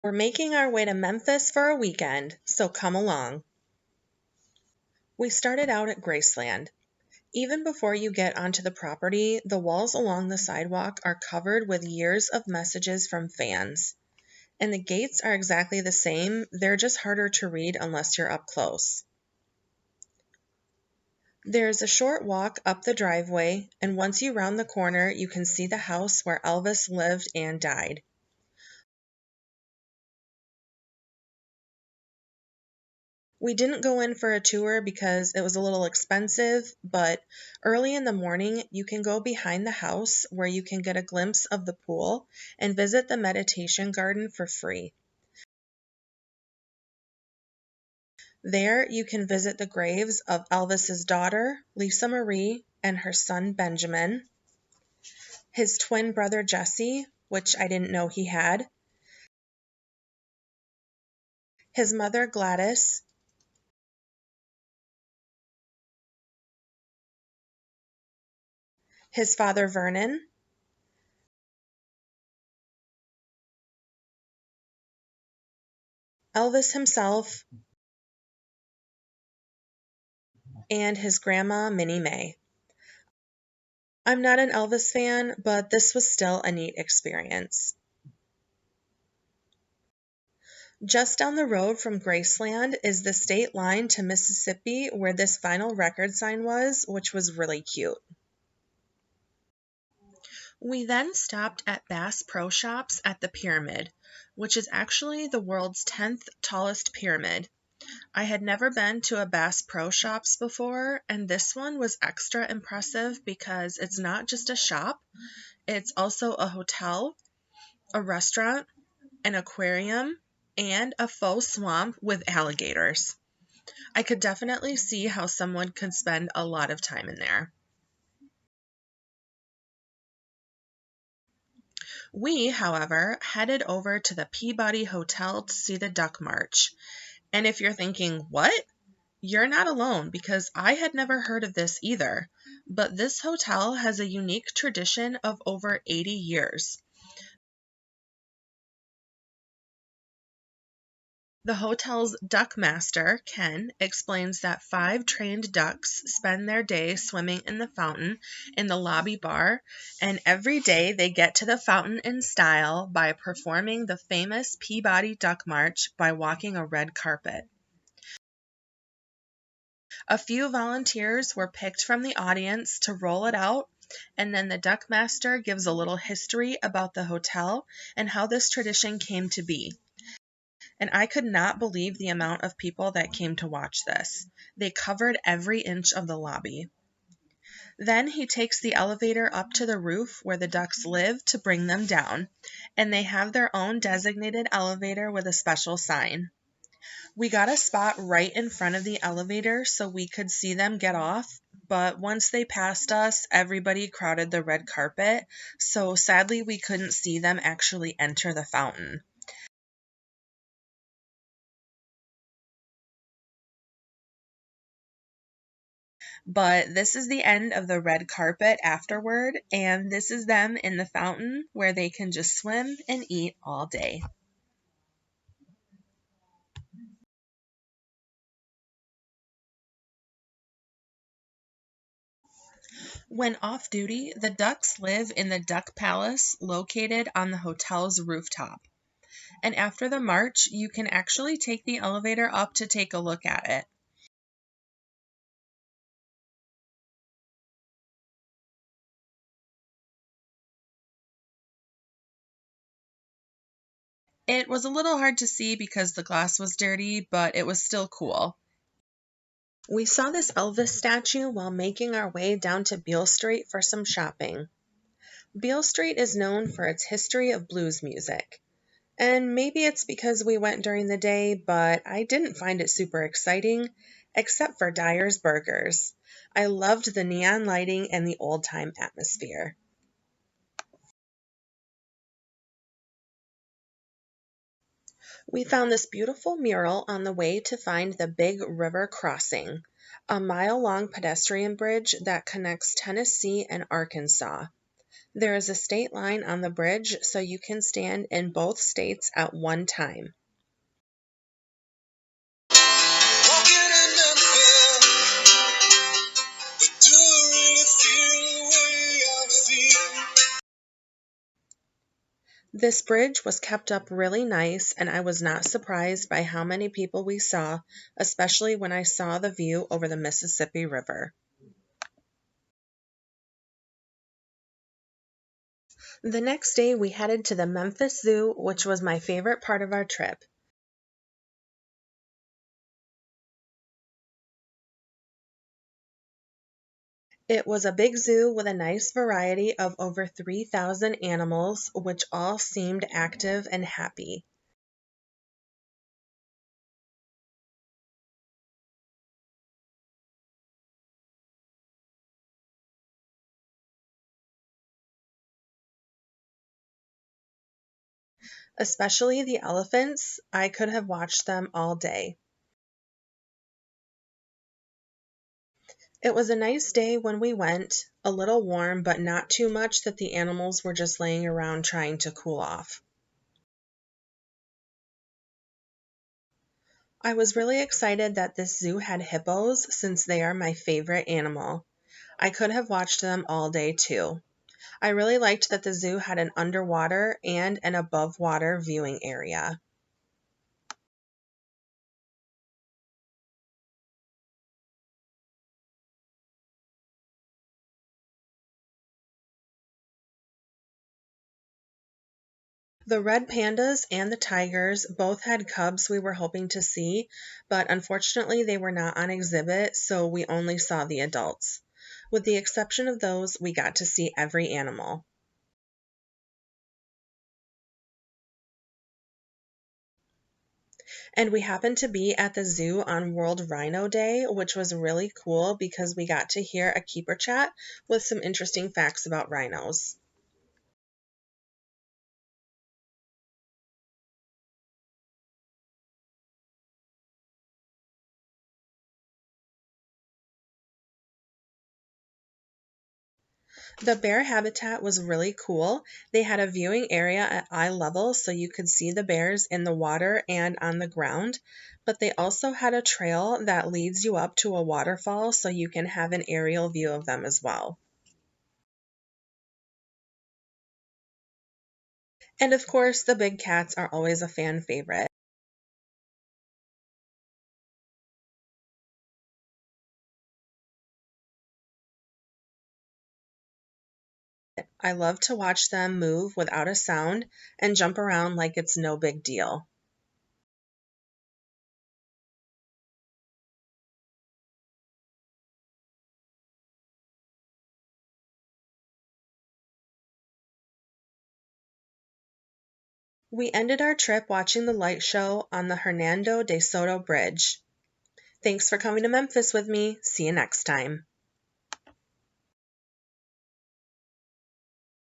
We're making our way to Memphis for a weekend, so come along. We started out at Graceland. Even before you get onto the property, the walls along the sidewalk are covered with years of messages from fans. And the gates are exactly the same, they're just harder to read unless you're up close. There's a short walk up the driveway, and once you round the corner, you can see the house where Elvis lived and died. We didn't go in for a tour because it was a little expensive, but early in the morning, you can go behind the house where you can get a glimpse of the pool and visit the meditation garden for free. There, you can visit the graves of Elvis's daughter, Lisa Marie, and her son Benjamin, his twin brother Jesse, which I didn't know he had, his mother Gladys, his father Vernon, Elvis himself, and his grandma Minnie Mae. I'm not an Elvis fan, but this was still a neat experience. Just down the road from Graceland is the state line to Mississippi where this vinyl record sign was, which was really cute. We then stopped at Bass Pro Shops at the Pyramid, which is actually the world's 10th tallest pyramid. I had never been to a Bass Pro Shops before, and this one was extra impressive because it's not just a shop, it's also a hotel, a restaurant, an aquarium, and a faux swamp with alligators. I could definitely see how someone could spend a lot of time in there. We, however, headed over to the Peabody Hotel to see the Duck March. And if you're thinking, what? You're not alone because I had never heard of this either. But this hotel has a unique tradition of over 80 years. The hotel's duck master, Ken, explains that 5 trained ducks spend their day swimming in the fountain in the lobby bar, and every day they get to the fountain in style by performing the famous Peabody Duck March by walking a red carpet. A few volunteers were picked from the audience to roll it out, and then the duck master gives a little history about the hotel and how this tradition came to be. And I could not believe the amount of people that came to watch this. They covered every inch of the lobby. Then he takes the elevator up to the roof where the ducks live to bring them down, and they have their own designated elevator with a special sign. We got a spot right in front of the elevator so we could see them get off, but once they passed us, everybody crowded the red carpet, so sadly we couldn't see them actually enter the fountain. But this is the end of the red carpet afterward, and this is them in the fountain where they can just swim and eat all day. When off duty, the ducks live in the Duck Palace located on the hotel's rooftop. And after the march, you can actually take the elevator up to take a look at it. It was a little hard to see because the glass was dirty, but it was still cool. We saw this Elvis statue while making our way down to Beale Street for some shopping. Beale Street is known for its history of blues music. And maybe it's because we went during the day, but I didn't find it super exciting, except for Dyer's Burgers. I loved the neon lighting and the old-time atmosphere. We found this beautiful mural on the way to find the Big River Crossing, a mile-long pedestrian bridge that connects Tennessee and Arkansas. There is a state line on the bridge, so you can stand in both states at one time. Walking in Memphis, but do I really feel the way I feel? This bridge was kept up really nice, and I was not surprised by how many people we saw, especially when I saw the view over the Mississippi River. The next day, we headed to the Memphis Zoo, which was my favorite part of our trip. It was a big zoo with a nice variety of over 3,000 animals, which all seemed active and happy. Especially the elephants, I could have watched them all day. It was a nice day when we went, a little warm, but not too much that the animals were just laying around trying to cool off. I was really excited that this zoo had hippos since they are my favorite animal. I could have watched them all day too. I really liked that the zoo had an underwater and an above water viewing area. The red pandas and the tigers both had cubs we were hoping to see, but unfortunately they were not on exhibit, so we only saw the adults. With the exception of those, we got to see every animal. And we happened to be at the zoo on World Rhino Day, which was really cool because we got to hear a keeper chat with some interesting facts about rhinos. The bear habitat was really cool. They had a viewing area at eye level so you could see the bears in the water and on the ground, but they also had a trail that leads you up to a waterfall so you can have an aerial view of them as well. And of course, the big cats are always a fan favorite. I love to watch them move without a sound and jump around like it's no big deal. We ended our trip watching the light show on the Hernando de Soto Bridge. Thanks for coming to Memphis with me. See you next time.